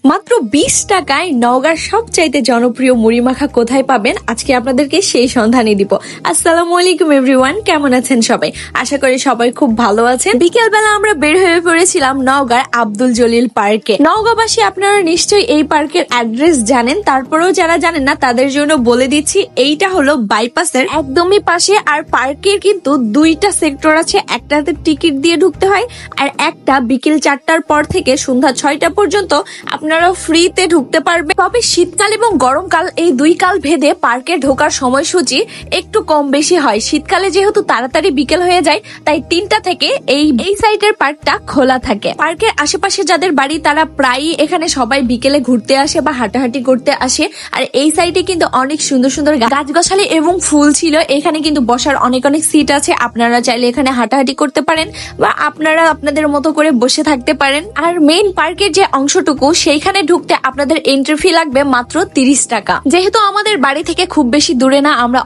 মাত্র 20 টাকায় নওগাঁর সবচাইতে জনপ্রিয় মুড়ি মাখা কোথায় পাবেন আজকে আপনাদেরকে সেই সন্ধানই দিব। আসসালামু আলাইকুম এভরিওয়ান, কেমন আছেন সবাই? আশা করি সবাই খুব ভালো আছেন। বিকেলবেলা আমরা বের হয়ে পড়েছিলাম নওগাঁর আব্দুল জলিল পার্কে। নওগাঁবাসী আপনারা নিশ্চয়ই এই পার্কের অ্যাড্রেস জানেন, তারপরেও যারা জানেন না তাদের জন্য বলে দিচ্ছি। এইটা হলো বাইপাসের একদমই পাশে। আর পার্কের কিন্তু দুইটা সেক্টর আছে, একটাতে টিকিট দিয়ে ঢুকতে হয় আর একটা বিকেল 4টার পর থেকে সন্ধ্যা 6টা পর্যন্ত আপনারা ফ্রিতে ঢুকতে পারবে। তবে শীতকাল এবং গরমকাল এই দুই কাল ভেদে পার্কে ঢোকার সময়সূচি একটু কম বেশি হয়। শীতকালে যেহেতু তাড়াতাড়ি বিকেল হয়ে যায় তাই 3টা থেকে এই সাইডের পার্কটা খোলা থাকে। পার্কের আশেপাশে যাদের বাড়ি তারা প্রায়ই এখানে সবাই বিকেলে ঘুরতে আসে বা হাঁটাহাঁটি করতে আসে। আর এই সাইডে কিন্তু অনেক সুন্দর সুন্দর গাছগাছালি এবং ফুল ছিল। এখানে কিন্তু বসার অনেক অনেক সিট আছে, আপনারা চাইলে এখানে হাঁটাহাঁটি করতে পারেন বা আপনারা আপনাদের মতো করে বসে থাকতে পারেন। আর মেইন পার্কের যে অংশটুকু সেইখানে ঢুকতে আপনাদের এন্ট্রি ফি লাগবে মাত্র 30 টাকা। যেহেতু আমাদের বাড়ি থেকে খুব বেশি দূরে না, আমরা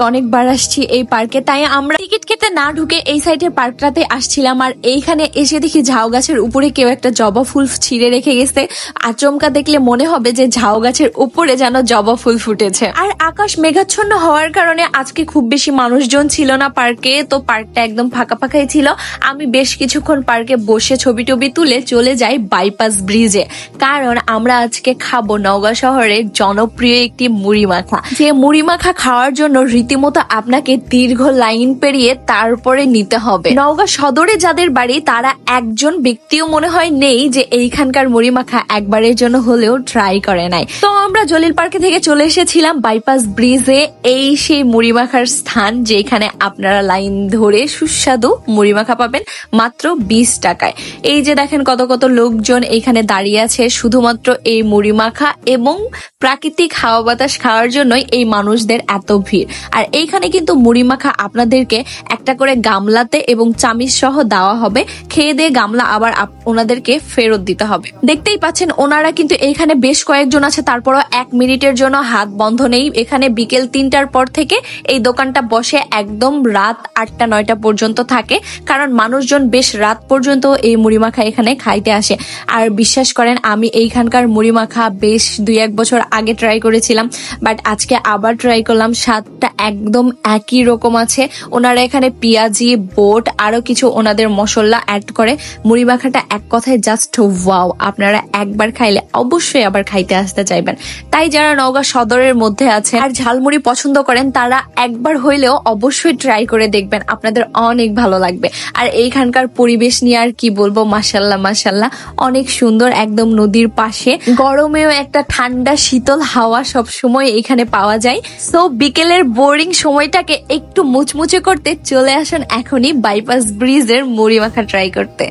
অনেকবার আসছি এই পার্কে, তাই আমরা টিকিট কেটে না ঢুকে এই সাইডের পার্কটাতে আসছিলাম। আর এইখানে এসে দেখি ঝাউ গাছের উপরে কেউ একটা জবা ফুল ছিঁড়ে রেখে গেছে। আচমকা দেখলে মনে হবে যে ঝাউ গাছের উপরে যেন জবা ফুল ফুটেছে। আর আকাশ মেঘাচ্ছন্ন হওয়ার কারণে আজকে খুব বেশি মানুষজন ছিল না পার্কে, তো পার্কটা একদম ফাঁকাই ছিল। আমি বেশ কিছুক্ষণ পার্কে বসে ছবি টবি তুলে চলে যাই বাইপাস ব্রিজে, কারণ আমরা আজকে খাবো নওগাঁ শহরের জনপ্রিয় একটি মুড়ি মাখা। যে মুড়ি মাখা খাওয়ার জন্য রীতিমতো আপনাকে দীর্ঘ লাইন পেরিয়ে তারপরে নিতে হবে। নওগাঁ সদরে যাদের বাড়ি তারা একজন ব্যক্তিও মনে হয় নেই যে এইখানকার মুড়ি মাখা একবারের জন্য হলেও ট্রাই করে নাই। তো আমরা জলিল পার্কে থেকে চলে এসেছিলাম বাইপাস ব্রিজে। এই সেই মুড়ি মাখার স্থান যেখানে আপনারা লাইন ধরে সুস্বাদু মুড়ি মাখা পাবেন মাত্র 20 টাকায়। এই যে দেখেন কত কত লোকজন এইখানে দাঁড়িয়ে আছে শুধুমাত্র এই মুড়ি মাখা এবং প্রাকৃতিক হাওয়া বাতাস খাওয়ার জন্যই এই মানুষদের এত ভিড়। আর এইখানে কিন্তু মুড়ি মাখা আপনাদেরকে একটা করে গামলাতে এবং চামিচ সহ দেওয়া হবে। খেয়ে দিয়ে গামলা আবার ওনাদেরকে ফেরত দিতে হবে। দেখতেই পাচ্ছেন ওনারা কিন্তু এইখানে বেশ কয়েকজন আছে, তারপরও 1 মিনিটের জন্য হাত বন্ধ নেই। এখানে বিকেল 3টার পর থেকে এই দোকানটা বসে একদম রাত 8টা-9টা পর্যন্ত থাকে, কারণ মানুষজন বেশ রাত পর্যন্ত এই মুড়ি মাখা এখানে খাইতে আসে। আর বিশ্বাস করেন আমি এইখানকার মুড়ি মাখা বেশ 2-1 বছর আগে ট্রাই করেছিলাম, বাট আজকে আবার ট্রাই করলাম। স্বাদটা একদম একই রকম আছে। ওনারা এখানে পেঁয়াজি, বোট আরো কিছু ওনাদের মশলা অ্যাড করে মুড়ি মাখাটা এক কথায় জাস্ট ওয়াও। আপনারা একবার খাইলে অবশ্যই আবার খাইতে আসতে চাইবেন। তাই যারা নওগাঁ সদরের মধ্যে আছে আর ঝালমুড়ি পছন্দ করেন তারা একবার হইলেও অবশ্যই ট্রাই করে দেখবেন, আপনাদের অনেক ভালো লাগবে। আর এইখানকার পরিবেশ নিয়ে আর কি বলবো, মাশাল্লাহ অনেক সুন্দর। একদম নদীর পাশে, গরমেও একটা ঠান্ডা শীতল হাওয়া সব সময় এখানে পাওয়া যায়। সো বিকেলের বোরিং সময়টাকে একটু মুচমুচে করতে চলে আসুন এখনই বাইপাস ব্রিজের মুড়ি মাখা ট্রাই করতে।